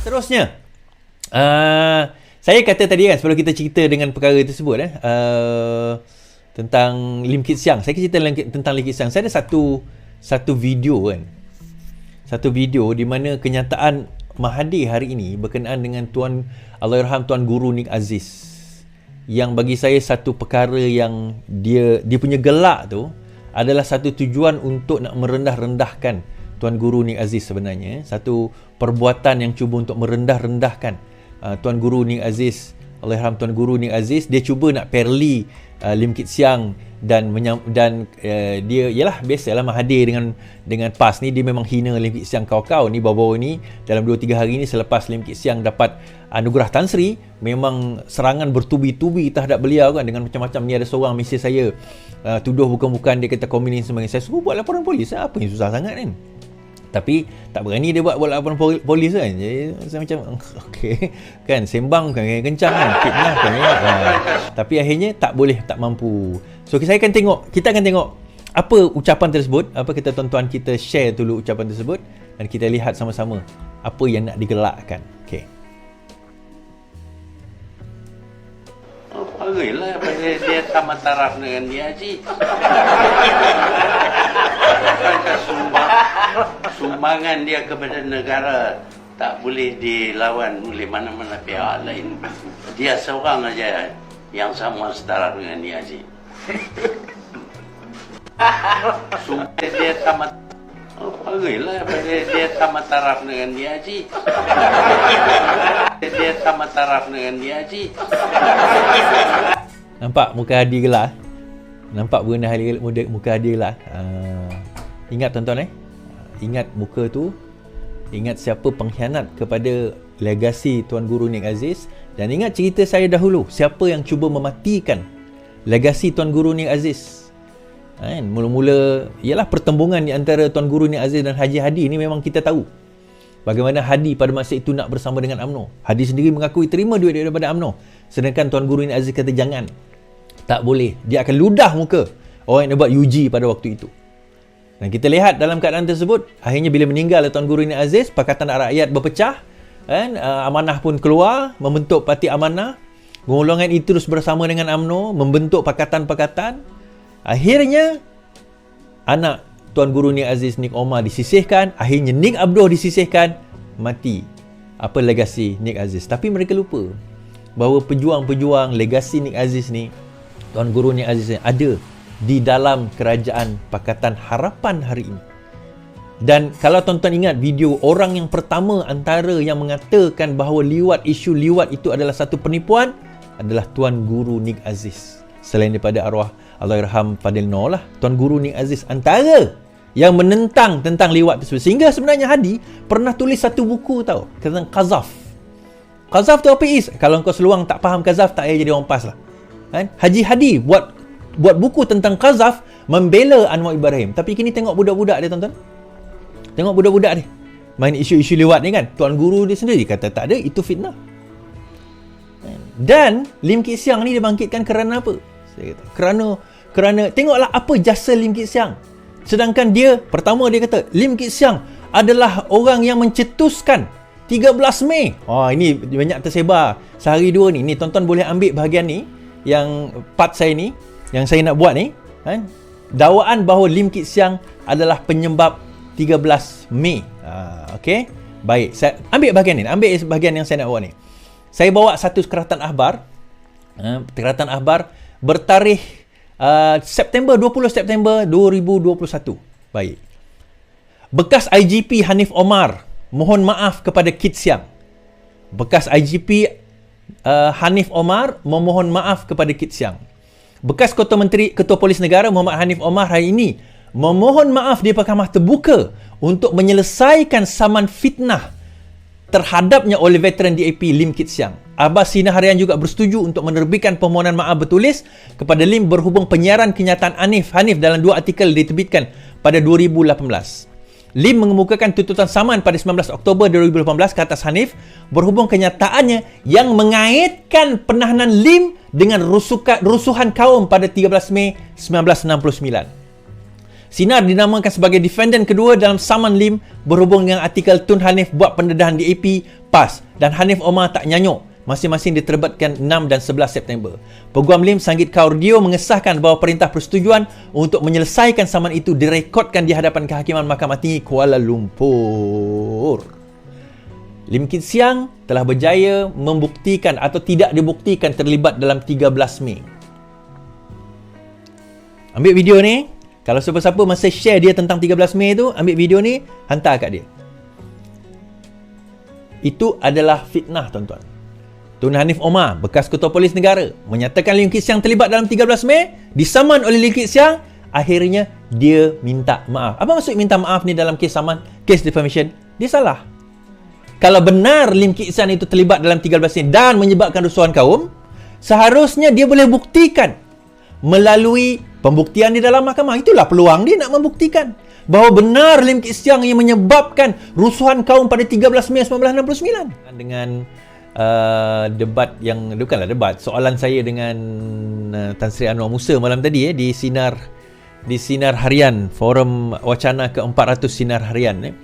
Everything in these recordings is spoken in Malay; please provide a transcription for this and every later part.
Seterusnya, saya kata tadi kan sebelum kita cerita dengan perkara tersebut tentang Lim Kit Siang. Saya cerita tentang Lim Kit Siang. Saya ada satu video kan. Satu video di mana kenyataan Mahathir hari ini berkenaan dengan Allahyarham Tuan Guru Nik Aziz. Yang bagi saya satu perkara yang dia punya gelak tu adalah satu tujuan untuk nak merendah-rendahkan Tuan Guru Nik Aziz sebenarnya. Satu perbuatan yang cuba untuk merendah-rendahkan Tuan Guru Nik Aziz, Allahyarham Tuan Guru Nik Aziz. Dia cuba nak parody Lim Kit Siang dan dia ialah biasalah Mahathir dengan PAS ni, dia memang hina Lim Kit Siang kau-kau ni baru-baru ni dalam 2-3 hari ni selepas Lim Kit Siang dapat anugerah Tan Sri, memang serangan bertubi-tubi terhadap beliau kan dengan macam-macam. Ni ada seorang mesej saya tuduh bukan-bukan, dia kata komunis sebagainya. Saya suruh buat laporan polis, apa yang susah sangat kan? Tapi tak berani dia buat laporan polis kan. Jadi saya macam okey kan, sembang kan kencang kan, fitnah kan tapi akhirnya tak mampu. So kita akan tengok apa ucapan tersebut, apa kita tuan-tuan kita share dulu ucapan tersebut dan kita lihat sama-sama apa yang nak digelakkan. Okey. Bagailah dia tamat taraf dengan dia Haji. Sumbangan dia kepada negara tak boleh dilawan oleh mana-mana pihak lain. Dia seorang aja yang sama setara dengan dia Haji. Dia tamat bagailah dia tamat taraf dengan dia Haji. Dia tamat taraf dengan dia Haji. Nampak muka Hadi gelak? Nampak muka Hadi gelak? Ingat tuan-tuan ingat muka tu, ingat siapa pengkhianat kepada legasi Tuan Guru Nik Aziz, dan ingat cerita saya dahulu, siapa yang cuba mematikan legasi Tuan Guru Nik Aziz. Mula-mula ialah pertembungan di antara Tuan Guru Nik Aziz dan Haji Hadi ni. Memang kita tahu bagaimana Hadi pada masa itu nak bersama dengan UMNO. Hadi sendiri mengakui terima duit daripada UMNO, sedangkan Tuan Guru Nik Aziz kata jangan, tak boleh, dia akan ludah muka orang yang buat UG pada waktu itu. Dan kita lihat dalam keadaan tersebut, akhirnya bila meninggal Tuan Guru Nik Aziz, Pakatan Rakyat berpecah, Amanah pun keluar membentuk Parti Amanah. Golongan itu terus bersama dengan UMNO membentuk pakatan-pakatan. Akhirnya anak Tuan Guru Nik Aziz, Nik Omar, disisihkan. Akhirnya Nik Abdul disisihkan. Mati apa legasi Nik Aziz. Tapi mereka lupa bahawa pejuang-pejuang legasi Nik Aziz ni, Tuan Guru Nik Aziz ni ada di dalam kerajaan Pakatan Harapan hari ini. Dan kalau tuan-tuan ingat video, orang yang pertama antara yang mengatakan bahawa isu liwat itu adalah satu penipuan adalah Tuan Guru Nik Aziz. Selain daripada arwah Allahyarham Fadil Noor lah, Tuan Guru Nik Aziz antara yang menentang tentang liwat tersebut. Sehingga sebenarnya Hadi pernah tulis satu buku tau tentang Qazaf. Qazaf tu apa is? Kalau kau seluang tak faham Qazaf, tak payah jadi orang PAS lah. Haji Hadi buat buku tentang Qazaf, membela Anwar Ibrahim. Tapi kini tengok budak-budak dia tuan-tuan. Tengok budak-budak dia main isu-isu liwat ni kan. Tuan Guru dia sendiri kata tak ada, itu fitnah. Dan Lim Kit Siang ni dia bangkitkan kerana apa? Saya kata kerana tengoklah apa jasa Lim Kit Siang. Sedangkan dia, pertama dia kata Lim Kit Siang adalah orang yang mencetuskan 13 Mei. Ini banyak tersebar sehari dua ni. Ni tuan-tuan boleh ambil bahagian ni, yang part saya ni, yang saya nak buat ni, dakwaan bahawa Lim Kit Siang adalah penyebab 13 Mei. Okey. Baik, saya ambil bahagian ni. Ambil bahagian yang saya nak buat ni. Saya bawa satu keratan akhbar. Keratan akhbar bertarikh 20 September 2021. Baik. Bekas IGP Hanif Omar mohon maaf kepada Kit Siang. Bekas IGP Hanif Omar memohon maaf kepada Kit Siang. Bekas Ketua Polis Negara Muhammad Hanif Omar hari ini memohon maaf di Mahkamah Terbuka untuk menyelesaikan saman fitnah terhadapnya oleh veteran DAP Lim Kit Siang. Abbas Sina Harian juga bersetuju untuk menerbitkan permohonan maaf bertulis kepada Lim berhubung penyiaran kenyataan Hanif dalam 2 artikel diterbitkan pada 2018. Lim mengemukakan tuntutan saman pada 19 Oktober 2018 ke atas Hanif berhubung kenyataannya yang mengaitkan penahanan Lim dengan rusuhan kaum pada 13 Mei 1969. Sinar dinamakan sebagai defendant kedua dalam saman Lim berhubung dengan artikel Tun Hanif buat pendedahan di AP PAS dan Hanif Omar tak nyanyuk. Masing-masing diterbatkan 6 dan 11 September. Peguam Lim Sanggit Kaudio mengesahkan bahawa perintah persetujuan untuk menyelesaikan saman itu direkodkan di hadapan Kehakiman Mahkamah Tinggi Kuala Lumpur. Lim Kit Siang telah berjaya membuktikan atau tidak dibuktikan terlibat dalam 13 Mei. Ambil video ni. Kalau siapa-siapa masih share dia tentang 13 Mei tu, ambil video ni, hantar kat dia. Itu adalah fitnah, tuan-tuan. Tun Hanif Omar, bekas Ketua Polis Negara, menyatakan Lim Kit Siang terlibat dalam 13 Mei, disaman oleh Lim Kit Siang, akhirnya dia minta maaf. Apa maksud minta maaf ni dalam kes saman, kes defamation? Dia salah. Kalau benar Lim Kit Siang itu terlibat dalam 13 Mei dan menyebabkan rusuhan kaum, seharusnya dia boleh buktikan melalui pembuktian di dalam mahkamah. Itulah peluang dia nak membuktikan bahawa benar Lim Kit Siang yang menyebabkan rusuhan kaum pada 13 Mei 1969. Dengan debat yang, bukanlah debat, soalan saya dengan Tan Sri Anwar Musa malam tadi di Sinar Harian, forum wacana ke-400 Sinar Harian.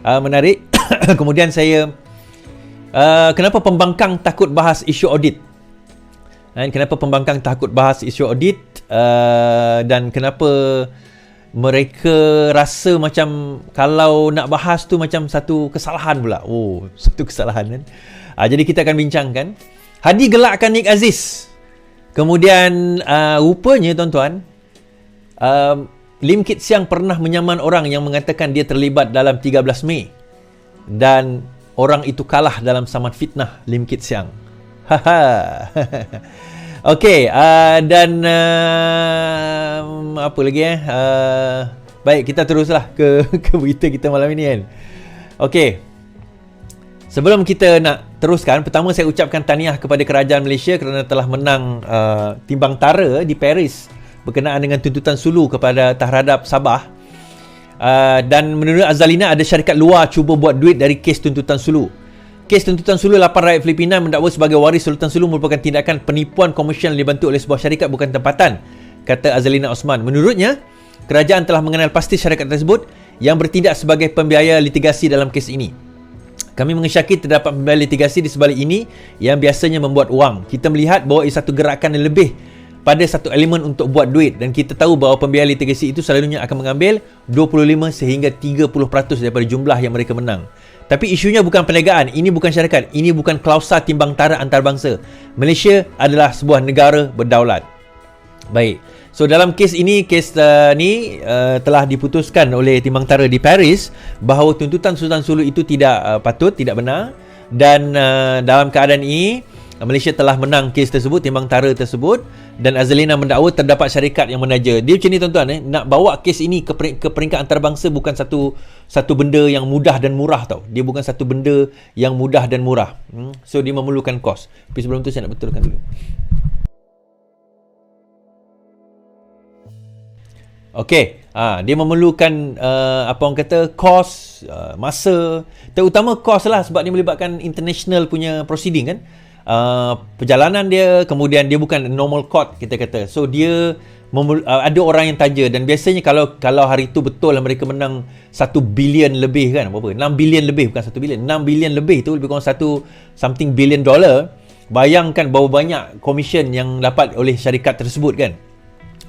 Menarik. Kemudian saya kenapa pembangkang takut bahas isu audit? Kenapa pembangkang takut bahas isu audit, dan kenapa mereka rasa macam kalau nak bahas tu macam satu kesalahan pula. Oh, satu kesalahan kan. Jadi kita akan bincangkan. Hadi gelakkan Nik Aziz. Kemudian rupanya tuan-tuan, Lim Kit Siang pernah menyaman orang yang mengatakan dia terlibat dalam 13 Mei. Dan orang itu kalah dalam saman fitnah Lim Kit Siang. Okey, dan apa lagi baik, kita teruslah ke berita kita malam ini kan. Okey. Sebelum kita nak teruskan, pertama saya ucapkan tahniah kepada kerajaan Malaysia kerana telah menang timbang tara di Paris berkenaan dengan tuntutan sulu kepada terhadap Sabah. Dan menurut Azalina, ada syarikat luar cuba buat duit dari kes tuntutan sulu. Kes tuntutan sulu 8 rakyat Filipina mendakwa sebagai waris Sultan Sulu merupakan tindakan penipuan komersial yang dibantu oleh sebuah syarikat bukan tempatan, kata Azalina Osman. Menurutnya, kerajaan telah mengenal pasti syarikat tersebut yang bertindak sebagai pembiaya litigasi dalam kes ini. Kami mengesyaki terdapat pembiaya litigasi di sebalik ini yang biasanya membuat wang. Kita melihat bahawa ia satu gerakan yang lebih pada satu elemen untuk buat duit, dan kita tahu bahawa pembiaya litigasi itu selalunya akan mengambil 25 sehingga 30% daripada jumlah yang mereka menang. Tapi isunya bukan perniagaan, ini bukan syarikat, ini bukan klausa timbang tara antarabangsa. Malaysia adalah sebuah negara berdaulat. Baik. So dalam kes ini, ni telah diputuskan oleh timbang tara di Paris bahawa tuntutan Sultan Sulu itu tidak patut, tidak benar, dan dalam keadaan ini Malaysia telah menang kes tersebut, timbang tara tersebut, dan Azalina mendakwa terdapat syarikat yang menaja. Dia macam ni tuan-tuan, nak bawa kes ini ke peringkat antarabangsa bukan satu benda yang mudah dan murah tau. Dia bukan satu benda yang mudah dan murah. So dia memerlukan kos. Tapi sebelum tu saya nak betulkan dulu. Okey, dia memerlukan apa orang kata, kos, masa, terutama kos lah, sebab dia melibatkan international punya proceeding kan. Perjalanan dia, kemudian dia bukan normal court kita kata. So dia ada orang yang taja, dan biasanya kalau hari tu betul lah mereka menang 1 bilion lebih kan, berapa? 6 bilion lebih, bukan 1 bilion, 6 bilion lebih tu lebih kurang something billion dollar. Bayangkan berapa banyak komisen yang dapat oleh syarikat tersebut kan.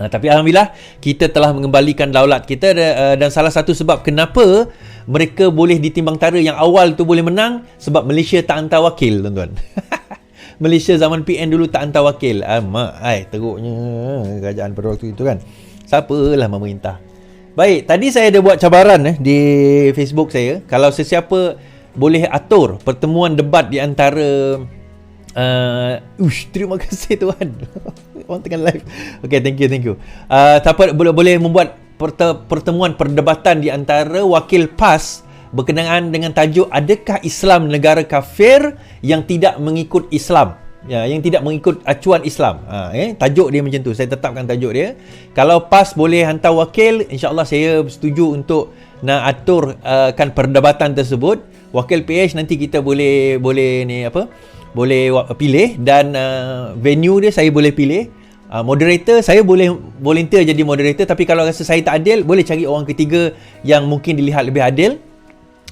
Tapi Alhamdulillah kita telah mengembalikan daulat kita, dan salah satu sebab kenapa mereka boleh ditimbang tara yang awal tu boleh menang, sebab Malaysia tak hantar wakil tuan-tuan. Malaysia zaman PN dulu tak hantar wakil. Teruknya kerajaan pada waktu itu kan. Siapalah memerintah. Baik, tadi saya ada buat cabaran di Facebook saya. Kalau sesiapa boleh atur pertemuan debat di antara terima kasih Tuhan. Orang tengah live. Okay, thank you. Siapa boleh membuat pertemuan perdebatan di antara wakil PAS berkenaan dengan tajuk adakah Islam negara kafir yang tidak mengikut Islam, yang tidak mengikut acuan Islam. Tajuk dia macam tu. Saya tetapkan tajuk dia. Kalau PAS boleh hantar wakil, insya-Allah saya setuju untuk nak aturkan perdebatan tersebut. Wakil PH nanti kita boleh pilih, dan venue dia saya boleh pilih. Moderator, saya boleh volunteer jadi moderator, tapi kalau rasa saya tak adil, boleh cari orang ketiga yang mungkin dilihat lebih adil.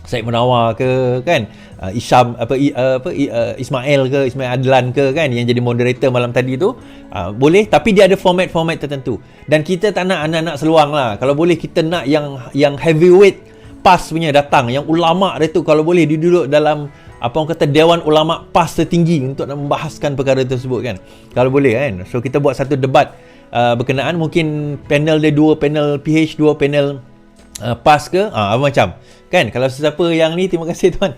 Syed Munawar ke kan, Isham Ismail ke, Ismail Adlan ke kan, yang jadi moderator malam tadi tu, boleh, tapi dia ada format tertentu. Dan kita tak nak anak-anak seluang lah. Kalau boleh kita nak yang heavyweight PAS punya datang, yang ulama dia tu kalau boleh dia duduk dalam apa orang kata Dewan Ulama PAS tertinggi untuk nak membahaskan perkara tersebut kan. Kalau boleh kan. So kita buat satu debat berkenaan, mungkin panel dia 2 panel PH, 2 panel PAS ke, apa macam kan. Kalau sesiapa yang ni, terima kasih tuan,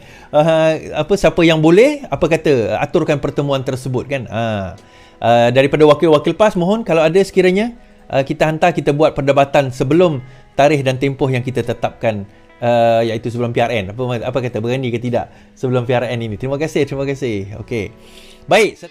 siapa yang boleh, apa kata, aturkan pertemuan tersebut kan. Daripada wakil-wakil PAS, mohon kalau ada sekiranya kita hantar, kita buat perdebatan sebelum tarikh dan tempoh yang kita tetapkan, iaitu sebelum PRN. Apa kata, berani ke tidak sebelum PRN ini. Terima kasih. Okey, baik.